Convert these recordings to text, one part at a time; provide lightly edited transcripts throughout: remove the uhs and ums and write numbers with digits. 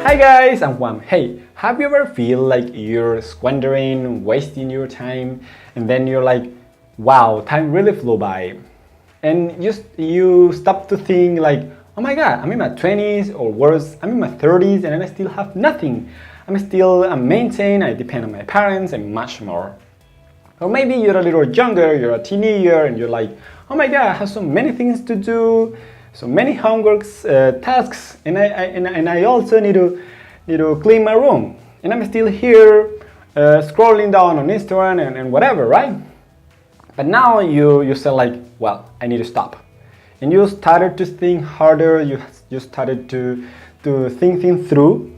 Hi guys, I'm Juan. Hey, have you ever feel like you're squandering, wasting your time, and then you're like, wow, time really flew by. And you stop to think like, oh my god, I'm in my 20s, or worse, I'm in my 30s and I still have nothing. I'm still maintained, I depend on my parents and much more. Or maybe you're a little younger, you're a teenager, and you're like, oh my god, I have so many things to do, so many homeworks, tasks, and I also need to clean my room. And I'm still here scrolling down on Instagram and whatever, right? But now you said like, well, I need to stop. And you started to think harder, you started to think things through.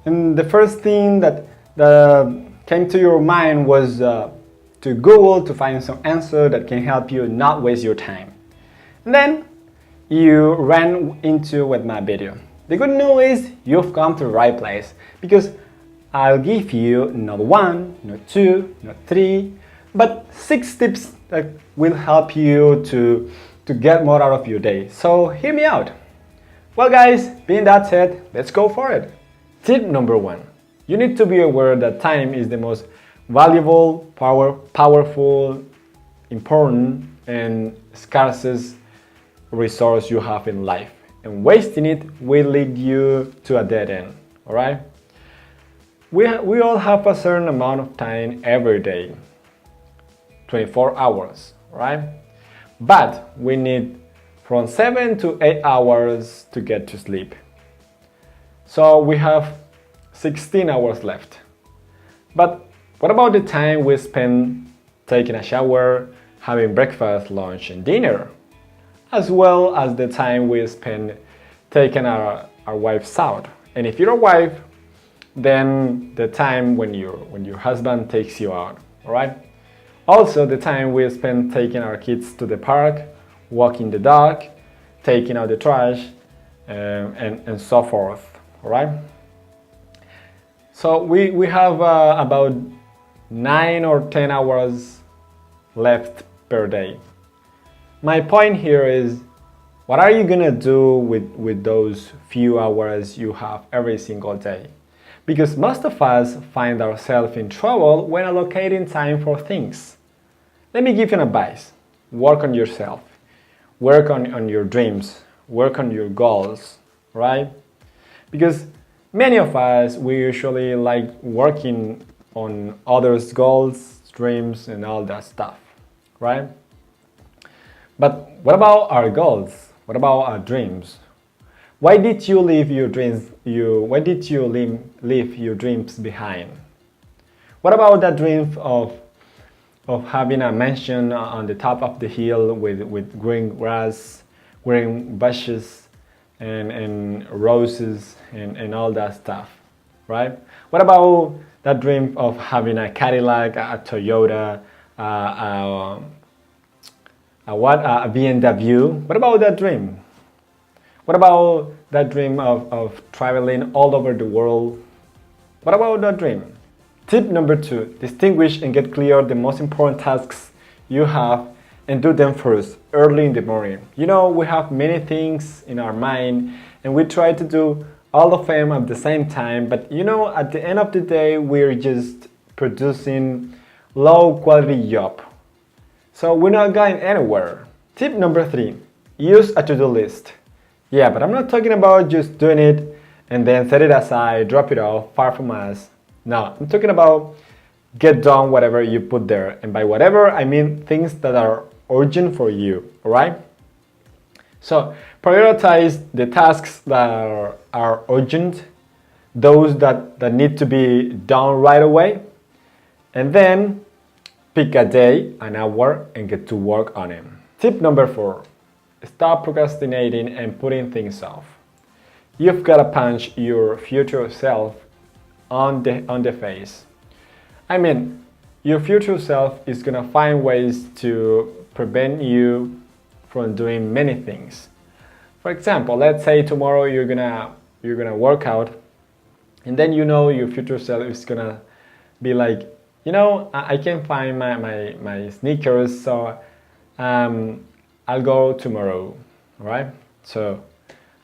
And the first thing that came to your mind was to Google to find some answer that can help you not waste your time. And then you ran into with my video. The good news is you've come to the right place, because I'll give you not one, not two, not three, but 6 tips that will help you to get more out of your day. So hear me out. Well guys, being that said, let's go for it. Tip number 1. You need to be aware that time is the most valuable, powerful, important, and scarcest resource you have in life. And wasting it will lead you to a dead end, alright? We all have a certain amount of time every day, 24 hours, right? But we need from 7 to 8 hours to get to sleep. So we have 16 hours left. But what about the time we spend taking a shower, having breakfast, lunch, and dinner? As well as the time we spend taking our wives out. And if you're a wife, then the time when your husband takes you out, alright? Also the time we spend taking our kids to the park, walking the dog, taking out the trash, and so forth, alright? So we have about 9 or 10 hours left per day. My point here is, what are you gonna do with those few hours you have every single day? Because most of us find ourselves in trouble when allocating time for things. Let me give you an advice. Work on yourself. Work on your dreams. Work on your goals, right? Because many of us, we usually like working on others' goals, dreams, and all that stuff, right? But what about our goals? What about our dreams? Why did you leave your dreams? Why did you leave your dreams behind? What about that dream of having a mansion on the top of the hill with green grass, green bushes, and roses and all that stuff, right? What about that dream of having a Cadillac, a Toyota, a BMW? What about that dream? What about that dream of traveling all over the world? What about that dream? Tip number 2, distinguish and get clear the most important tasks you have and do them first, early in the morning. You know, we have many things in our mind and we try to do all of them at the same time, but you know, at the end of the day, we're just producing low quality job. So we're not going anywhere. Tip number 3, use a to-do list. Yeah, but I'm not talking about just doing it and then set it aside, drop it off, far from us. No, I'm talking about get done whatever you put there. And by whatever, I mean things that are urgent for you, alright? So prioritize the tasks that are urgent, those that need to be done right away, and then pick a day, an hour, and get to work on it. Tip number 4, stop procrastinating and putting things off. You've got to punch your future self on the face. I mean, your future self is gonna find ways to prevent you from doing many things. For example, let's say tomorrow you're gonna work out, and then you know your future self is gonna be like, you know, I can't find my sneakers, so I'll go tomorrow, alright? So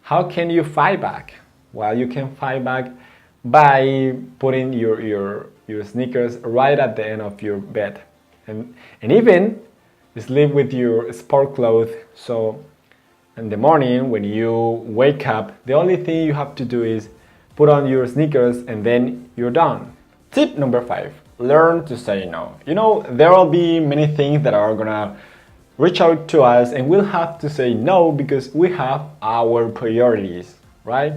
how can you fight back? Well, you can fight back by putting your sneakers right at the end of your bed, and even sleep with your sport clothes. So in the morning when you wake up, the only thing you have to do is put on your sneakers and then you're done. Tip number 5, learn to say no. You know, there will be many things that are gonna reach out to us and we'll have to say no because we have our priorities, right?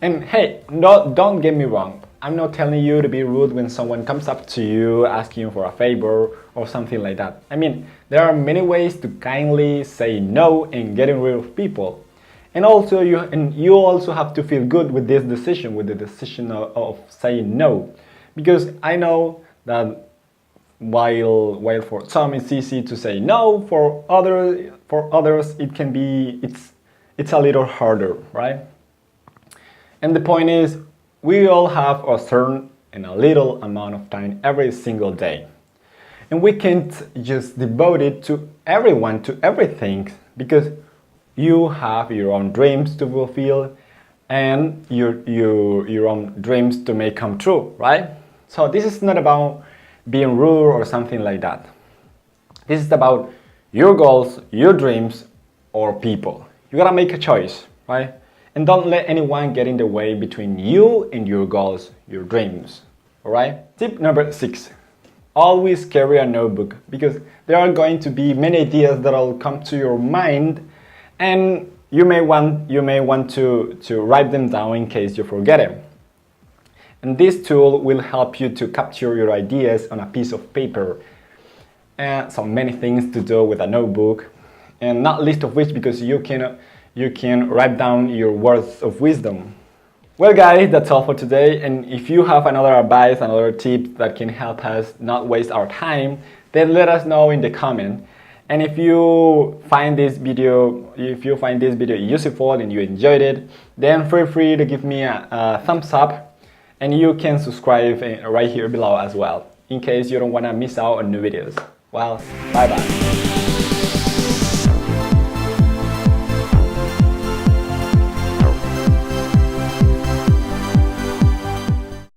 And hey, don't get me wrong. I'm not telling you to be rude when someone comes up to you asking you for a favor or something like that. I mean, there are many ways to kindly say no and getting rid of people. And also you also have to feel good with this decision, with the decision of saying no. Because I know that while for some it's easy to say no, for others it can be it's a little harder, right? And the point is, we all have a certain and a little amount of time every single day. And we can't just devote it to everyone, to everything, because you have your own dreams to fulfill and your own dreams to make come true, right? So this is not about being rude or something like that. This is about your goals, your dreams, or people. You gotta make a choice, right? And don't let anyone get in the way between you and your goals, your dreams. Alright? Tip number 6. Always carry a notebook, because there are going to be many ideas that will come to your mind and you may want to write them down in case you forget them. And this tool will help you to capture your ideas on a piece of paper. And so many things to do with a notebook, and not least of which because you can write down your words of wisdom. Well guys, that's all for today, and if you have another advice, another tip that can help us not waste our time, then let us know in the comment. And if you find this video useful and you enjoyed it, then feel free to give me a thumbs up, and you can subscribe right here below as well, in case you don't want to miss out on new videos. Well, bye bye.